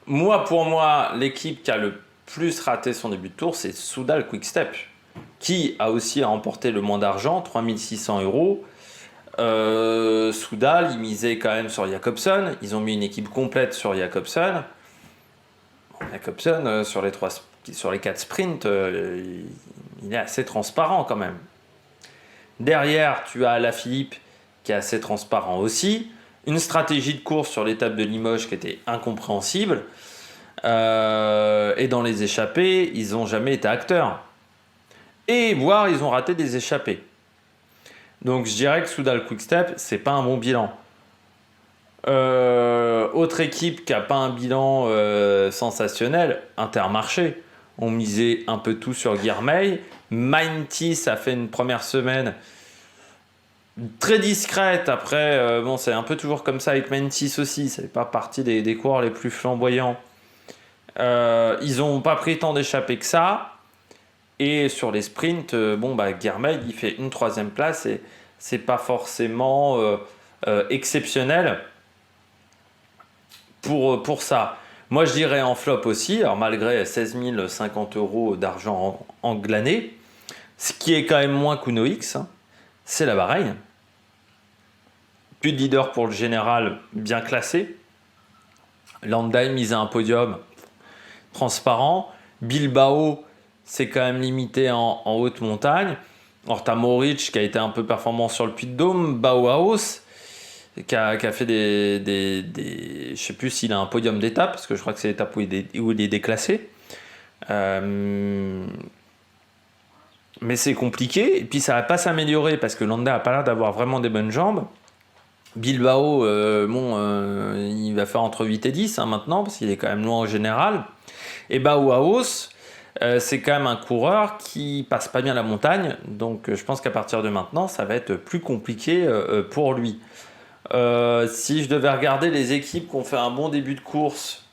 Pour moi, l'équipe qui a le plus raté son début de tour, c'est Soudal Quick-Step, qui a aussi remporté le moins d'argent, 3 600 €. Soudal, ils misaient quand même sur Jacobsen. Ils ont mis une équipe complète sur Jacobsen. Jacobsen, sur les 4 sprints, il est assez transparent quand même. Derrière, tu as Alaphilippe qui est assez transparent aussi. Une stratégie de course sur l'étape de Limoges qui était incompréhensible. Et dans les échappées, ils n'ont jamais été acteurs. Et voire, ils ont raté des échappées. Donc je dirais que Soudal Quick-Step, c'est pas un bon bilan. Autre équipe qui n'a pas un bilan sensationnel, Intermarché. On misait un peu tout sur Guirmeil. Mindty, ça fait une première semaine très discrète. Après, c'est un peu toujours comme ça avec Mentis aussi. Ça fait pas partie des coureurs les plus flamboyants. Ils n'ont pas pris tant d'échapper que ça. Et sur les sprints, Guirmeil, il fait une 3e place et c'est pas forcément exceptionnel pour ça. Moi, je dirais en flop aussi, alors malgré 16 050 € d'argent en glané, ce qui est quand même moins qu'Uno X, c'est la Bahreïn. Plus de leader pour le général, bien classé. Landa mise à un podium transparent. Bilbao, c'est quand même limité en haute montagne. Horta Moric qui a été un peu performant sur le Puy-de-Dôme. Bauhaus qui a fait je sais plus s'il a un podium d'étape, parce que je crois que c'est l'étape où il est déclassé. Mais c'est compliqué, et puis ça va pas s'améliorer parce que Landa a pas l'air d'avoir vraiment des bonnes jambes. Bilbao, il va faire entre 8 et 10 maintenant, parce qu'il est quand même loin au général. Et Bauhaus, c'est quand même un coureur qui passe pas bien la montagne, donc je pense qu'à partir de maintenant, ça va être plus compliqué pour lui. Si je devais regarder les équipes qui ont fait un bon début de course,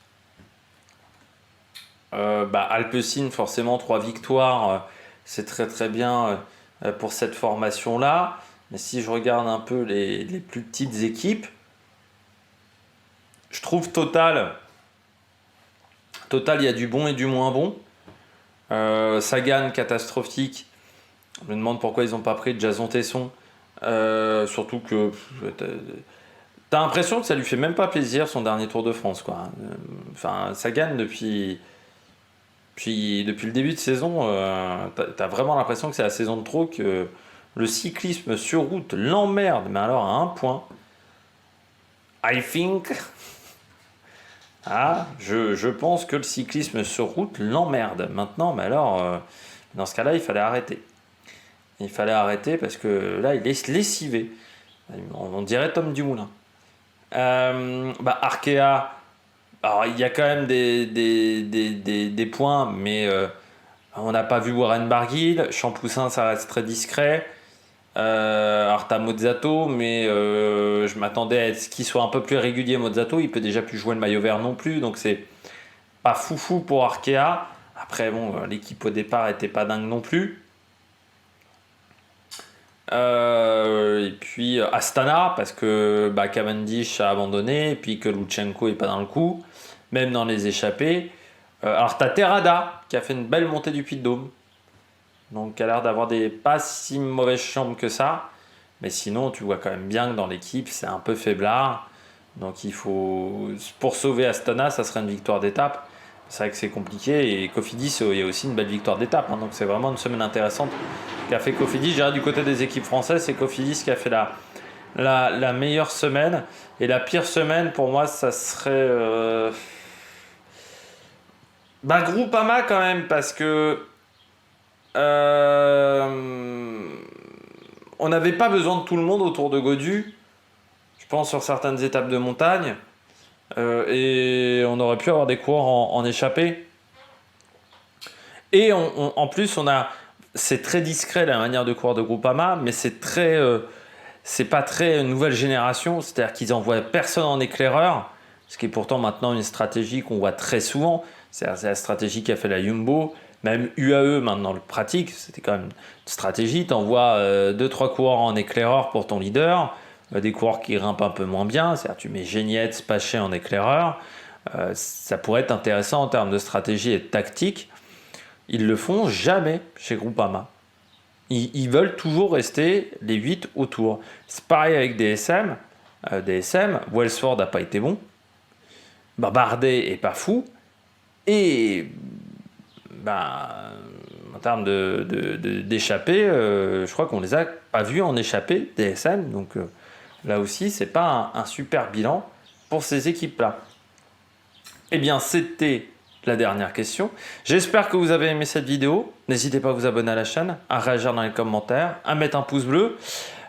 Alpecin, forcément 3 victoires, c'est très très bien. pour cette formation-là. Mais si je regarde un peu les plus petites équipes, je trouve Total, il y a du bon et du moins bon. Sagan, catastrophique. Je me demande pourquoi ils n'ont pas pris Jason Tesson. Surtout que t'as l'impression que ça lui fait même pas plaisir son dernier Tour de France, quoi. Enfin, Sagan depuis le début de saison, t'as vraiment l'impression que c'est la saison de trop, que le cyclisme sur route l'emmerde, mais alors à un point. I think. Ah, je pense que le cyclisme sur route l'emmerde. Maintenant, mais alors, dans ce cas-là, il fallait arrêter. Il fallait arrêter parce que là, il est lessivé. On dirait Tom Dumoulin. Arkea, alors il y a quand même des points, mais on n'a pas vu Warren Barguil. Champoussin, ça reste très discret. Alors t'as Mozzato, mais je m'attendais à ce qu'il soit un peu plus régulier. Mozzato, il peut déjà plus jouer le maillot vert non plus, donc c'est pas foufou pour Arkea. Après bon, l'équipe au départ était pas dingue non plus. Et puis Astana, parce que Cavendish a abandonné, et puis que Lutsenko est pas dans le coup, même dans les échappées. Alors t'as Terrada qui a fait une belle montée du Puy-de-Dôme, donc qui a l'air d'avoir des pas si mauvaises jambes que ça, mais sinon tu vois quand même bien que dans l'équipe c'est un peu faiblard, donc il faut, pour sauver Astana, ça serait une victoire d'étape. C'est vrai que c'est compliqué, et Cofidis, il y a aussi une belle victoire d'étape, hein, donc c'est vraiment une semaine intéressante qu'a fait Cofidis. Je dirais du côté des équipes françaises, c'est Cofidis qui a fait la meilleure semaine, et la pire semaine pour moi ça serait Groupama quand même, parce que on n'avait pas besoin de tout le monde autour de Gaudu, je pense, sur certaines étapes de montagne. Et on aurait pu avoir des coureurs en échappée. Et en plus, c'est très discret la manière de courir de Groupama, mais c'est pas très nouvelle génération. C'est-à-dire qu'ils envoient personne en éclaireur, ce qui est pourtant maintenant une stratégie qu'on voit très souvent. C'est la stratégie qu'a fait la Jumbo, même UAE maintenant le pratique. C'était quand même une stratégie. T'envoies 2-3 coureurs en éclaireur pour ton leader. Des coureurs qui grimpent un peu moins bien, c'est-à-dire tu mets Genietz, Paché en éclaireur, ça pourrait être intéressant en termes de stratégie et de tactique. Ils le font jamais chez Groupama. Ils veulent toujours rester les 8 autour. C'est pareil avec DSM. Welsford n'a pas été bon. Bardet est pas fou. Et en termes d'échappée, je crois qu'on les a pas vus en échappée, DSM, donc là aussi, c'est pas un super bilan pour ces équipes-là. Eh bien, c'était la dernière question. J'espère que vous avez aimé cette vidéo. N'hésitez pas à vous abonner à la chaîne, à réagir dans les commentaires, à mettre un pouce bleu.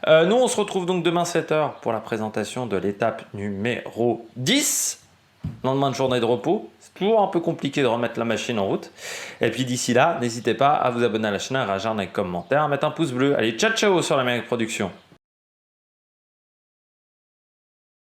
Nous, on se retrouve donc demain 7h pour la présentation de l'étape numéro 10. Lendemain de journée de repos. C'est toujours un peu compliqué de remettre la machine en route. Et puis d'ici là, n'hésitez pas à vous abonner à la chaîne, à réagir dans les commentaires, à mettre un pouce bleu. Allez, ciao ciao sur la Méric Production.